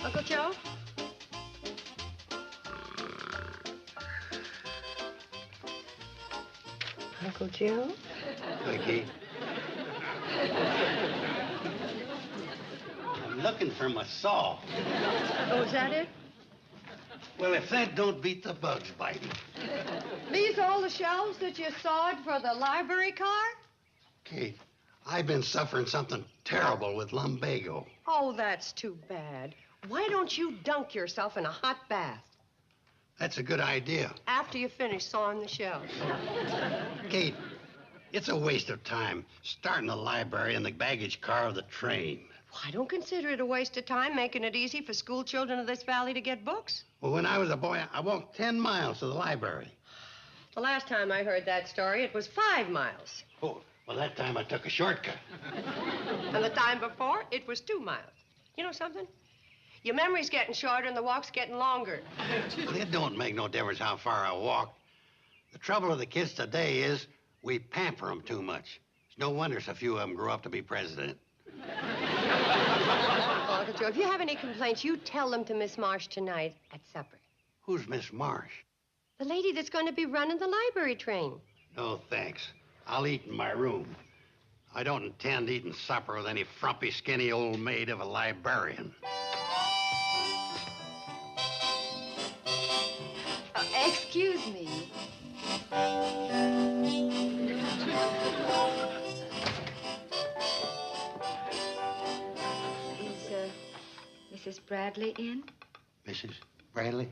Uncle Joe? Uncle Joe? Hi, Kate. I'm looking for my saw. Oh, is that it? Well, if that don't beat the bugs biting. These all the shelves that you sawed for the library car? Kate, I've been suffering something terrible with lumbago. Oh, that's too bad. Why don't you dunk yourself in a hot bath That's a good idea. after you finish sawing the shelves? Kate, it's a waste of time starting the library in the baggage car of the train. Well, I don't consider it a waste of time making it easy for school children of this valley to get books. Well, when I was a boy, I walked 10 miles to the library. The last time I heard that story, it was 5 miles. Oh, well, that time I took a shortcut. And the time before, it was 2 miles. You know something? Your memory's getting shorter and the walk's getting longer. Well, it don't make no difference how far I walk. The trouble with the kids today is we pamper them too much. It's no wonder so few of them grow up to be president. Oh, Uncle Joe, if you have any complaints, you tell them to Miss Marsh tonight at supper. Who's Miss Marsh? The lady that's going to be running the library train. No, thanks. I'll eat in my room. I don't intend eating supper with any frumpy, skinny old maid of a librarian. Excuse me. Is Mrs. Bradley in? Mrs. Bradley?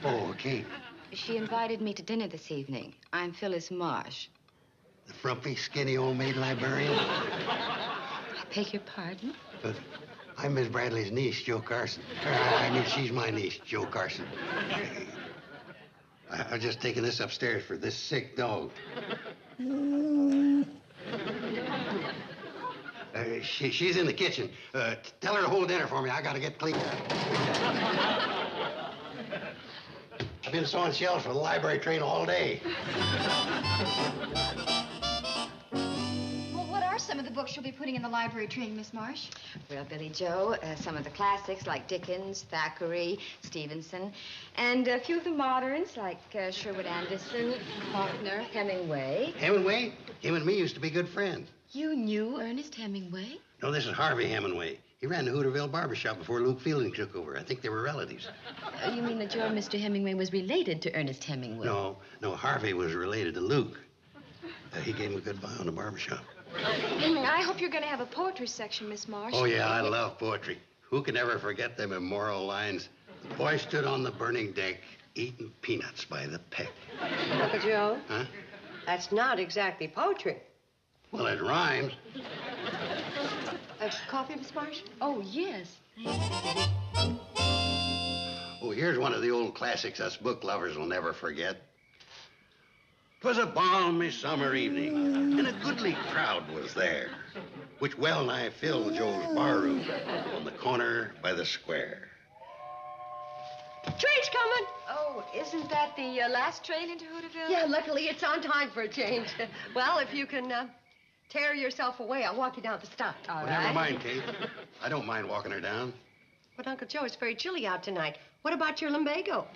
Oh, Kate. She invited me to dinner this evening. I'm Phyllis Marsh. The frumpy, skinny old maid librarian? I beg your pardon? But I'm Miss Bradley's niece, Joe Carson. I mean, she's my niece, Joe Carson. I was just taking this upstairs for this sick dog. She's in the kitchen. Tell her to hold dinner for me. I gotta get clean. I've been sawing shelves for the library train all day. Well, what are some of the books you'll be putting in the library train, Miss Marsh? Well, Billy Joe, some of the classics like Dickens, Thackeray, Stevenson, and a few of the moderns like Sherwood Anderson, Faulkner, Hemingway. Hemingway? Him and me used to be good friends. You knew Ernest Hemingway? No, this is Harvey Hemingway. He ran the Hooterville barbershop before Luke Fielding took over. I think they were relatives. You mean that your Mr. Hemingway was related to Ernest Hemingway? No, Harvey was related to Luke. He gave him a goodbye on the barbershop. I hope you're going to have a poetry section, Miss Marsh. Oh, yeah, I love poetry. Who can ever forget them immoral lines? The boy stood on the burning deck, eating peanuts by the peck. Uncle Joe? Huh? That's not exactly poetry. Well, it rhymes. Coffee, Miss Marsh? Oh, yes. Oh, here's one of the old classics us book lovers will never forget. 'Twas a balmy summer evening, and a goodly crowd was there, which well nigh filled Joe's barroom on the corner by the square. Train's coming. Oh, isn't that the last train into Hooterville? Yeah, luckily it's on time for a change. Well, if you can tear yourself away, I'll walk you down the stop. All Well, right. never mind, Kate. I don't mind walking her down. But, Uncle Joe, it's very chilly out tonight. What about your lumbago?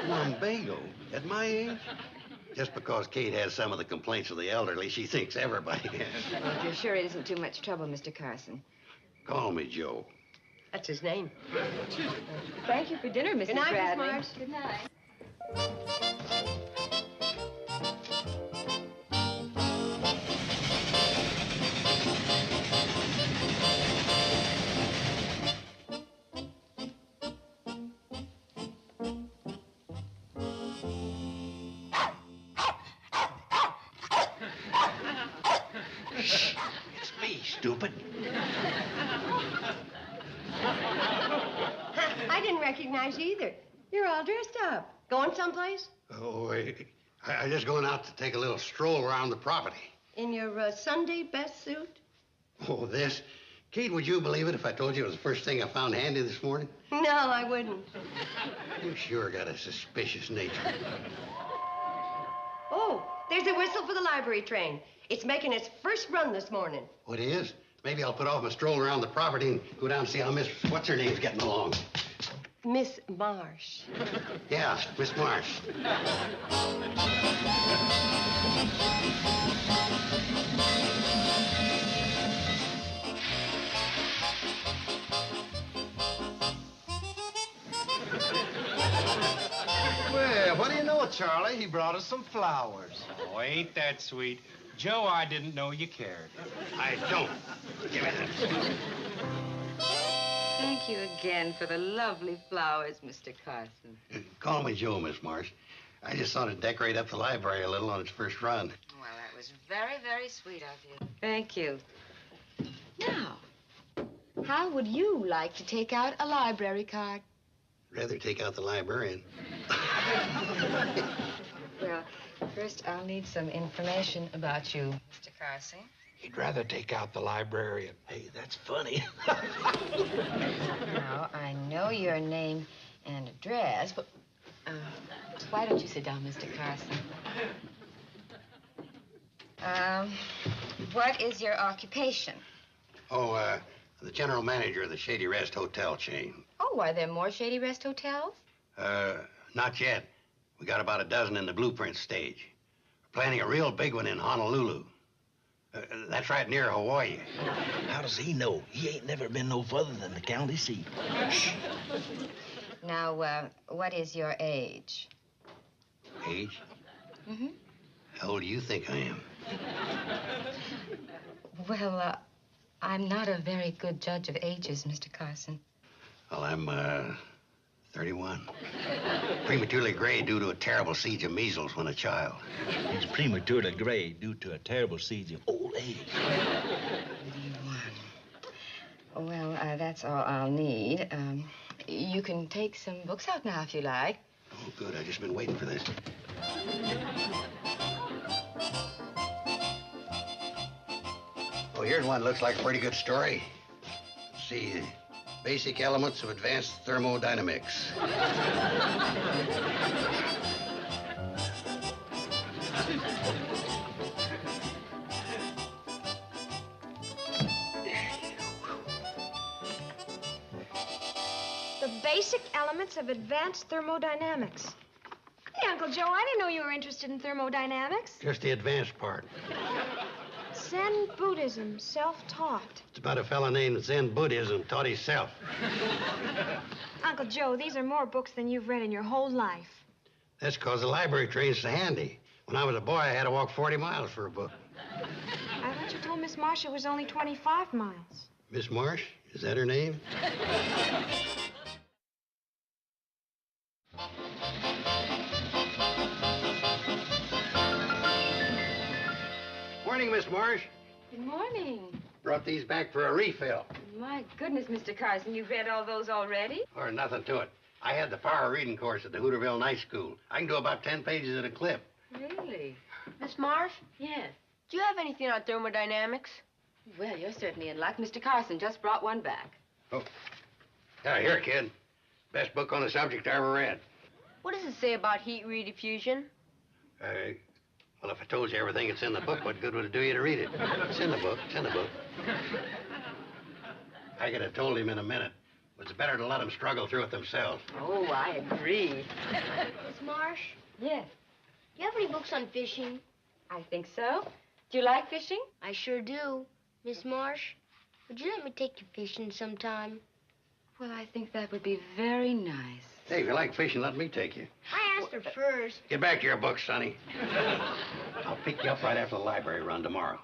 Lumbago? At my age? Just because Kate has some of the complaints of the elderly, she thinks everybody has. Well, if you're sure it isn't too much trouble, Mr. Carson. Call me Joe. That's his name. Thank you for dinner, Mrs. Good night, Miss Bradley. Marsh. Good night. It's me, stupid. I didn't recognize you either. You're all dressed up. Going someplace? Oh, I'm just going out to take a little stroll around the property. In your Sunday best suit? Oh, this? Kate, would you believe it if I told you it was the first thing I found handy this morning? No, I wouldn't. You sure got a suspicious nature. Oh, there's a whistle for the library train. It's making its first run this morning. What is? Maybe I'll put off my stroll around the property and go down and see how Miss What's-Her-Name's getting along. Miss Marsh. Yeah, Miss Marsh. Well, what do you know, Charlie? He brought us some flowers. Oh, ain't that sweet. Joe, I didn't know you cared. I don't. Give me that. Thank you again for the lovely flowers, Mr. Carson. Call me Joe, Miss Marsh. I just thought it'd decorate up the library a little on its first run. Well, that was very, very sweet of you. Thank you. Now, how would you like to take out a library card? Rather take out the librarian. Well, first I'll need some information about you, Mr. Carson. He'd rather take out the librarian. Hey, that's funny. Now, I know your name and address, but why don't you sit down, Mr. Carson? What is your occupation? Oh, the general manager of the Shady Rest hotel chain. Oh, are there more Shady Rest hotels? Not yet. We got about a dozen in the blueprint stage. We're planning a real big one in Honolulu. That's right near Hawaii. How does he know? He ain't never been no further than the county seat. Now, what is your age? Age? Mm-hmm. How old do you think I am? Well, I'm not a very good judge of ages, Mr. Carson. Well, I'm, 31. Prematurely gray due to a terrible siege of measles when a child. He's prematurely gray due to a terrible siege of old age. 31. Well, that's all I'll need. You can take some books out now if you like. Oh, good. I've just been waiting for this. Oh, here's one that looks like a pretty good story. Let's see. Basic elements of advanced thermodynamics. The basic elements of advanced thermodynamics. Hey, Uncle Joe, I didn't know you were interested in thermodynamics. Just the advanced part. Zen Buddhism, self-taught. It's about a fella named Zen Buddhism taught himself. Uncle Joe, these are more books than you've read in your whole life. That's because the library train's so handy. When I was a boy, I had to walk 40 miles for a book. I thought you told Miss Marsh it was only 25 miles. Miss Marsh? Is that her name? Morning, Miss Marsh. Good morning. Brought these back for a refill. My goodness, Mr. Carson, you've read all those already? Or nothing to it. I had the power reading course at the Hooterville Night School. I can do about 10 pages at a clip. Really? Miss Marsh, Yes. do you have anything on thermodynamics? Well, you're certainly in luck. Mr. Carson just brought one back. Oh. Yeah, here, kid. Best book on the subject I ever read. What does it say about heat rediffusion? Well, if I told you everything that's in the book, what good would it do you to read it? It's in the book. It's in the book. I could have told him in a minute. It's better to let them struggle through it themselves. Oh, I agree. Miss Marsh, Yes, do you have any books on fishing? I think so. Do you like fishing? I sure do. Miss Marsh, would you let me take you fishing sometime? Well, I think that would be very nice. Hey, if you like fishing, let me take you. I asked her first. Get back to your books, Sonny. I'll pick you up right after the library run tomorrow.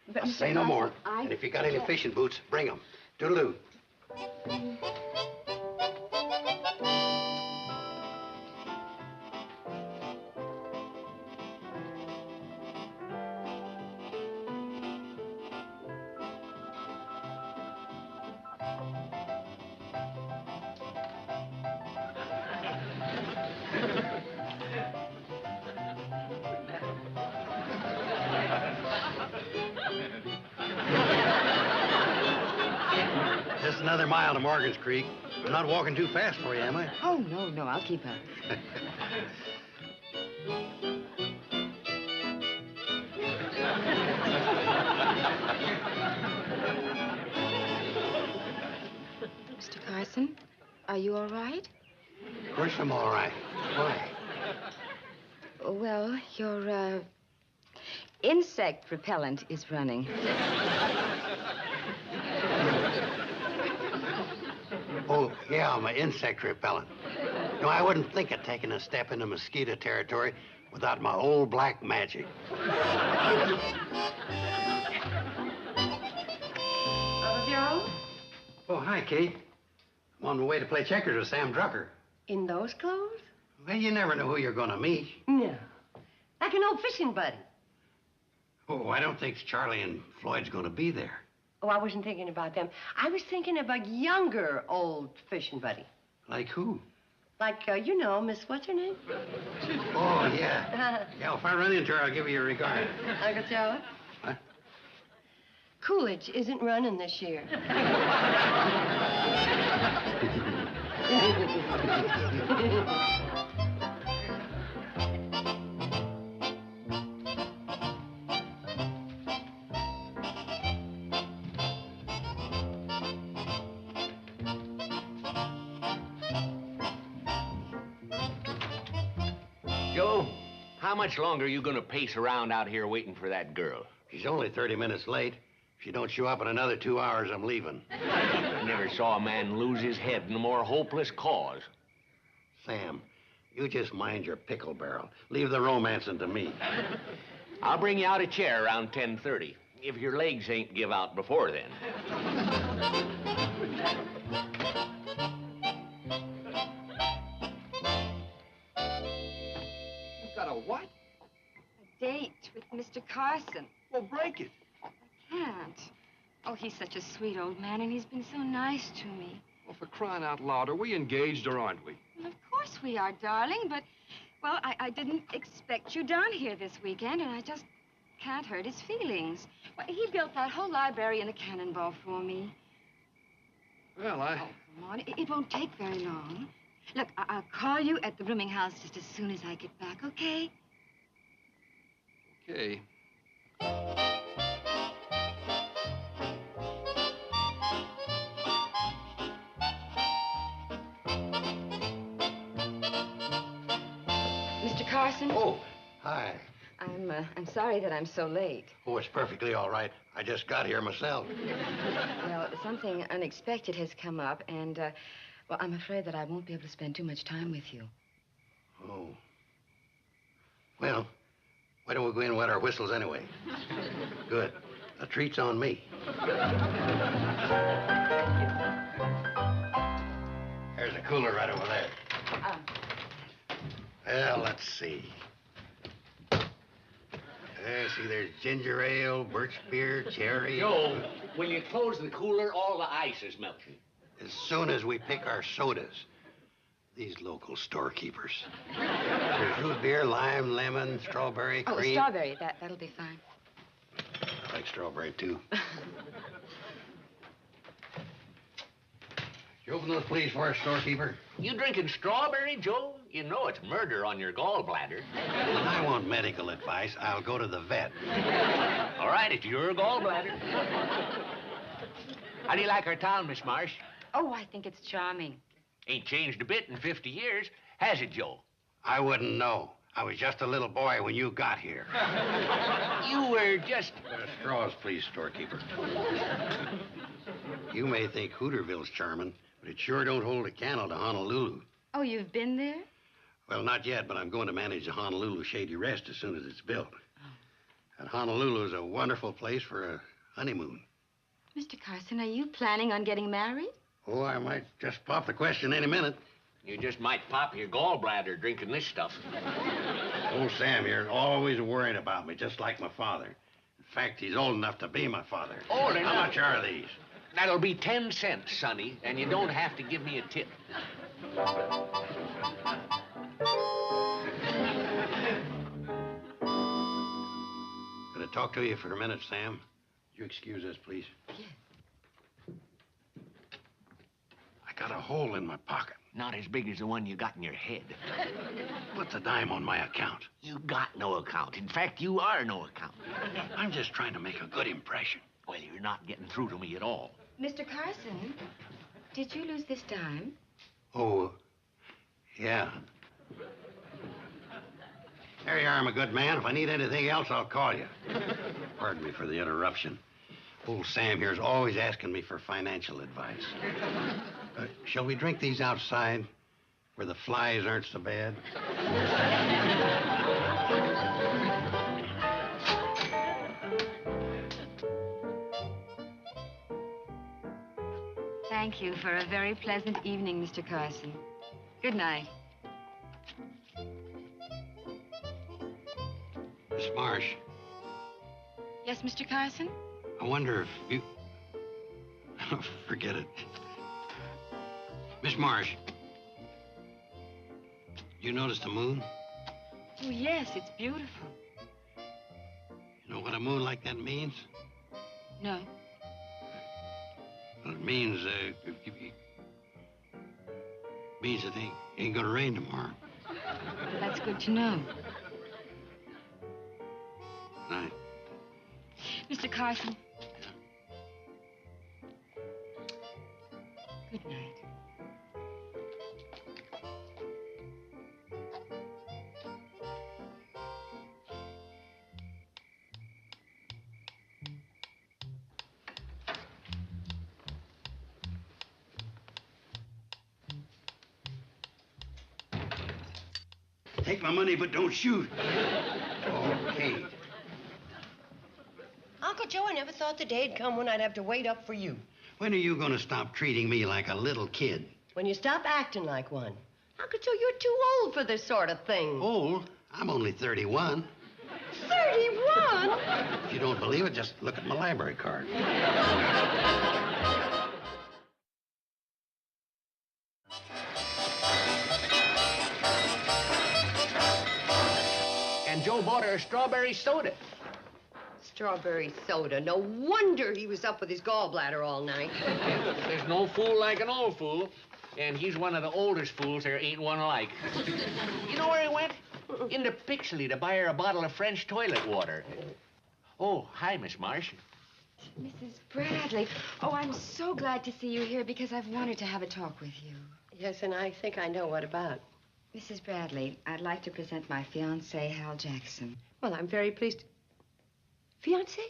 But Now, Mr. say no Carson, more. And if you got any fishing boots, bring them. Toodaloo. Just another mile to Morgan's Creek. I'm not walking too fast for you, am I? Oh, no, I'll keep up. Mr. Carson, are you all right? course I'm all right. Why? Well, your insect repellent is running. Oh, yeah, my insect repellent. No, I wouldn't think of taking a step into mosquito territory without my old black magic. Uncle Joe? Oh, hi, Kate. I'm on my way to play checkers with Sam Drucker. In those clothes? Well, you never know who you're going to meet. No. Like an old fishing buddy. Oh, I don't think Charlie and Floyd's going to be there. Oh, I wasn't thinking about them. I was thinking of a younger old fishing buddy. Like who? Like, you know, Miss what's her name? Oh, yeah. Yeah, if I run into her, I'll give you a regard. Uncle Joe? What? Coolidge isn't running this year. Joe, how much longer are you going to pace around out here waiting for that girl? She's only 30 minutes late. If she don't show up in another 2 hours, I'm leaving. Never saw a man lose his head in a more hopeless cause. Sam, you just mind your pickle barrel. Leave the romancing to me. I'll bring you out a chair around 10:30, if your legs ain't give out before then. You've got a what? A date with Mr. Carson. Well, break it. Can't. Oh, he's such a sweet old man, and he's been so nice to me. Well, for crying out loud, are we engaged or aren't we? Well, of course we are, darling, but, well, I didn't expect you down here this weekend, and I just can't hurt his feelings. Well, he built that whole library in the Cannonball for me. Well, Oh, come on. It won't take very long. Look, I'll call you at the rooming house just as soon as I get back, okay? Okay. Mr. Carson? Oh, hi. I'm sorry that I'm so late. Oh, it's perfectly all right. I just got here myself. Well, something unexpected has come up, and, well, I'm afraid that I won't be able to spend too much time with you. Oh. Well, why don't we go in and wet our whistles anyway? Good. The treat's on me. There's a cooler right over there. Well, let's see. See, there's ginger ale, birch beer, cherry. Joe, when you close the cooler, all the ice is melting. As soon as we pick our sodas, these local storekeepers. There's root beer, lime, lemon, strawberry, Oh, cream. strawberry. That'll be fine. I like strawberry, too. You open those, please, for us, storekeeper? You drinking strawberry, Joe? You know it's murder on your gallbladder. When I want medical advice, I'll go to the vet. All right, it's your gallbladder. How do you like our town, Miss Marsh? Oh, I think it's charming. Ain't changed a bit in 50 years, has it, Joe? I wouldn't know. I was just a little boy when you got here. You were just... Straws, please, storekeeper. You may think Hooterville's charming, but it sure don't hold a candle to Honolulu. Oh, you've been there? Well, not yet, but I'm going to manage the Honolulu Shady Rest as soon as it's built. And Honolulu is a wonderful place for a honeymoon. Mr. Carson, are you planning on getting married? Oh, I might just pop the question any minute. You just might pop your gallbladder drinking this stuff. Oh, Sam, you're always worrying about me, just like my father. In fact, he's old enough to be my father. Oh, How much are these? That'll be 10 cents, Sonny, and you don't have to give me a tip. Can I talk to you for a minute, Sam? You excuse us, please? Yes. I got a hole in my pocket. Not as big as the one you got in your head. What's a dime on my account? You got no account. In fact, you are no account. I'm just trying to make a good impression. Well, you're not getting through to me at all. Mr. Carson, did you lose this dime? Oh, Yeah. There you are, my good man. If I need anything else, I'll call you. Pardon me for the interruption. Old Sam here's always asking me for financial advice. Shall we drink these outside, where the flies aren't so bad? Thank you for a very pleasant evening, Mr. Carson. Good night. Miss Marsh, Yes, Mr. Carson? I wonder if you... Forget it. Miss Marsh, you notice the moon? Oh, yes, it's beautiful. You know what a moon like that means? No. Well, it means, means it ain't gonna rain tomorrow. That's good to know. Night. Mr. Carson. Good night. Take my money, but don't shoot. Okay. Uncle Joe, I never thought the day'd come when I'd have to wait up for you. When are you gonna stop treating me like a little kid? When you stop acting like one. Uncle Joe, you're too old for this sort of thing. Old? I'm only 31. 31? If you don't believe it, just look at my library card. And Joe bought her a strawberry soda. Strawberry soda. No wonder he was up with his gallbladder all night. There's no fool like an old fool. And he's one of the oldest fools there ain't one alike. You know where he went? Into Pixley to buy her a bottle of French toilet water. Oh, hi, Miss Marsh. Mrs. Bradley. Oh, I'm so glad to see you here because I've wanted to have a talk with you. Yes, and I think I know what about. Mrs. Bradley, I'd like to present my fiancé, Hal Jackson. Well, I'm very pleased. Fiancé?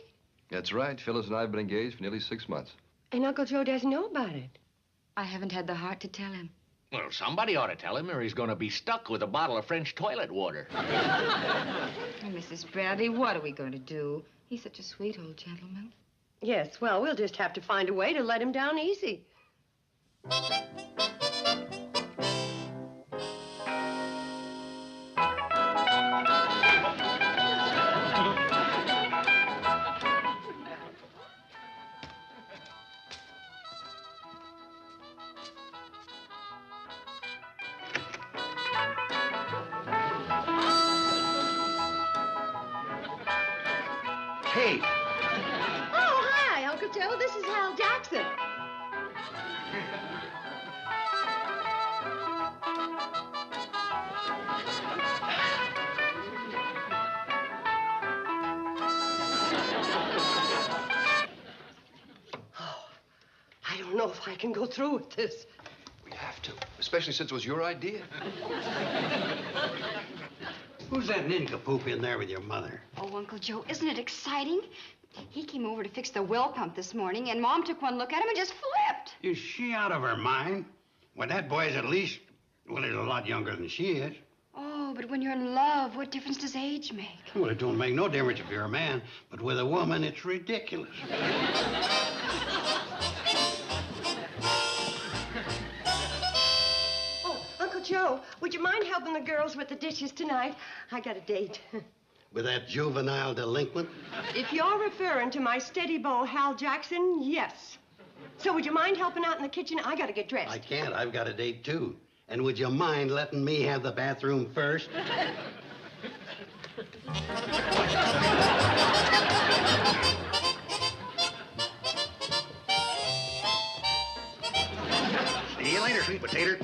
That's right. Phyllis and I have been engaged for nearly 6 months. And Uncle Joe doesn't know about it. I haven't had the heart to tell him. Well, somebody ought to tell him or he's going to be stuck with a bottle of French toilet water. Oh, Mrs. Bradley, what are we going to do? He's such a sweet old gentleman. Yes, well, we'll just have to find a way to let him down easy. Kate! Oh, hi, Uncle Joe. This is Hal Jackson. Oh, I don't know if I can go through with this. We have to, especially since it was your idea. Who's that nincompoop in there with your mother? Oh, Uncle Joe, isn't it exciting? He came over to fix the well pump this morning, and Mom took one look at him and just flipped. Is she out of her mind? Well, that boy's at least, well, he's a lot younger than she is. Oh, but when you're in love, what difference does age make? Well, it don't make no difference if you're a man, but with a woman, it's ridiculous. Oh, Uncle Joe, would you mind helping the girls with the dishes tonight? I got a date. With that juvenile delinquent? If you're referring to my steady beau, Hal Jackson, yes. So would you mind helping out in the kitchen? I gotta get dressed. I can't. I've got a date, too. And would you mind letting me have the bathroom first? See you later, sweet potato.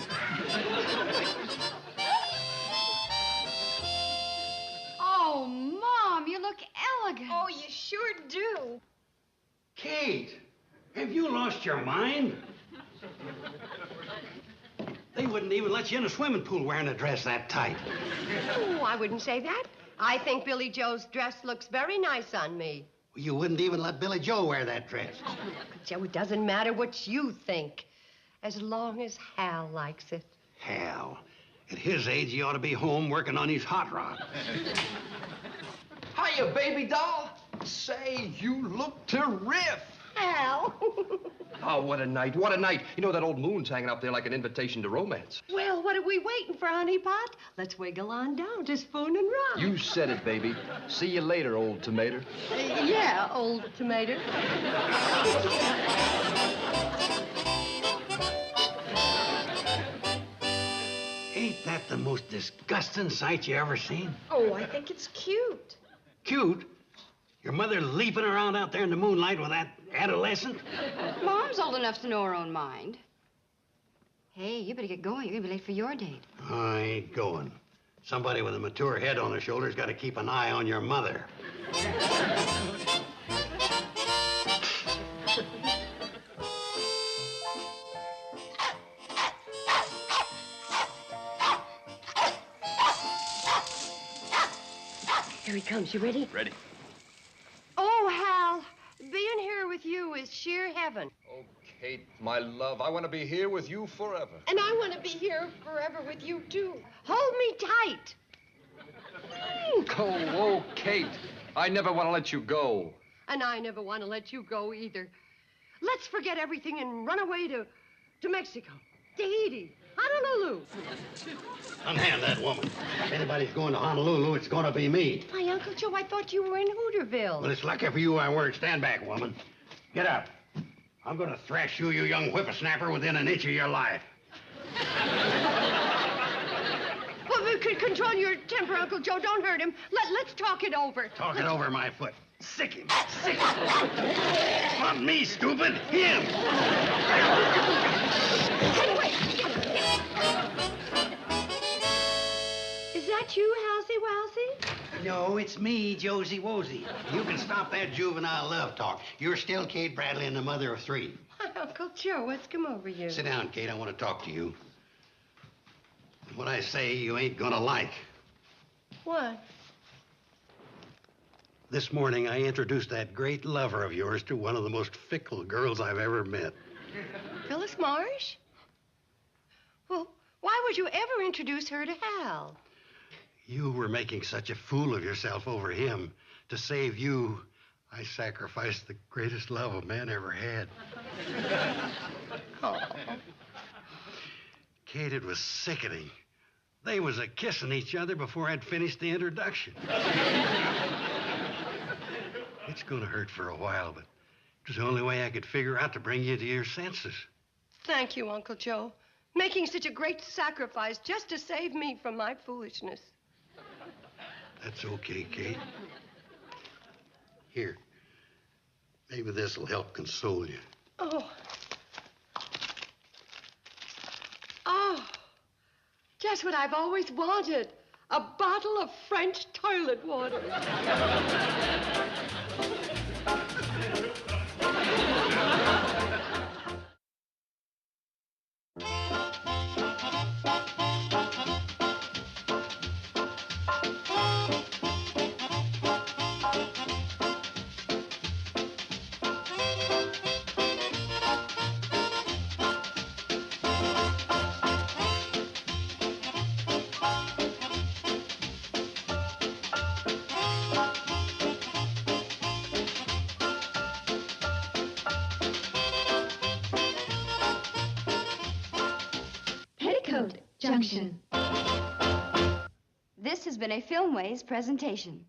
Oh, Mom, you look elegant. Oh, you sure do. Kate, have you lost your mind? They wouldn't even let you in a swimming pool wearing a dress that tight. Oh, I wouldn't say that. I think Billy Joe's dress looks very nice on me. You wouldn't even let Billy Joe wear that dress. Oh, Joe, it doesn't matter what you think, as long as Hal likes it. Hal, at his age, he ought to be home working on his hot rod. Hiya, baby doll. Say, you look terrific. Hal. Oh, what a night, what a night. You know, that old moon's hanging up there like an invitation to romance. Well, what are we waiting for, honey pot? Let's wiggle on down to Spoon and Rock. You said it, baby. See you later, old tomato. Yeah, old tomato. Ain't that the most disgusting sight you ever seen? Oh, I think it's cute. Cute? Your mother leaping around out there in the moonlight with that adolescent? Mom's old enough to know her own mind. Hey, you better get going. You're gonna be late for your date. I ain't going. Somebody with a mature head on their shoulders got to keep an eye on your mother. Here he comes. You ready? Ready. Oh, Hal, being here with you is sheer heaven. Oh, Kate, my love, I want to be here with you forever. And I want to be here forever with you, too. Hold me tight. Oh, Kate, I never want to let you go. And I never want to let you go either. Let's forget everything and run away to Mexico, Tahiti, Honolulu. Unhand that woman. If anybody's going to Honolulu, it's going to be me. Why, Uncle Joe, I thought you were in Hooterville. Well, it's lucky for you I weren't. Stand back, woman. Get up. I'm going to thrash you, you young whippersnapper, within an inch of your life. Well, control your temper, Uncle Joe. Don't hurt him. Let's talk it over. Talk it over my foot. Sick him. Sick him. Not me, stupid. Him. Hey, wait. Is that you, Halsey Walsey? No, it's me, Josie Wosie. You can stop that juvenile love talk. You're still Kate Bradley and the mother of three. Why, Uncle Joe, what's come over you? Sit down, Kate. I want to talk to you. What I say you ain't gonna like. What? This morning, I introduced that great lover of yours to one of the most fickle girls I've ever met. Phyllis Marsh? Well, why would you ever introduce her to Hal? You were making such a fool of yourself over him. To save you, I sacrificed the greatest love a man ever had. Oh. Kate, it was sickening. They was a-kissing each other before I'd finished the introduction. It's gonna hurt for a while, but it was the only way I could figure out to bring you to your senses. Thank you, Uncle Joe. Making such a great sacrifice just to save me from my foolishness. That's okay, Kate. Here. Maybe this'll help console you. Oh. Oh. Just what I've always wanted. A bottle of French toilet water. Petticoat Junction. This has been a Filmways presentation.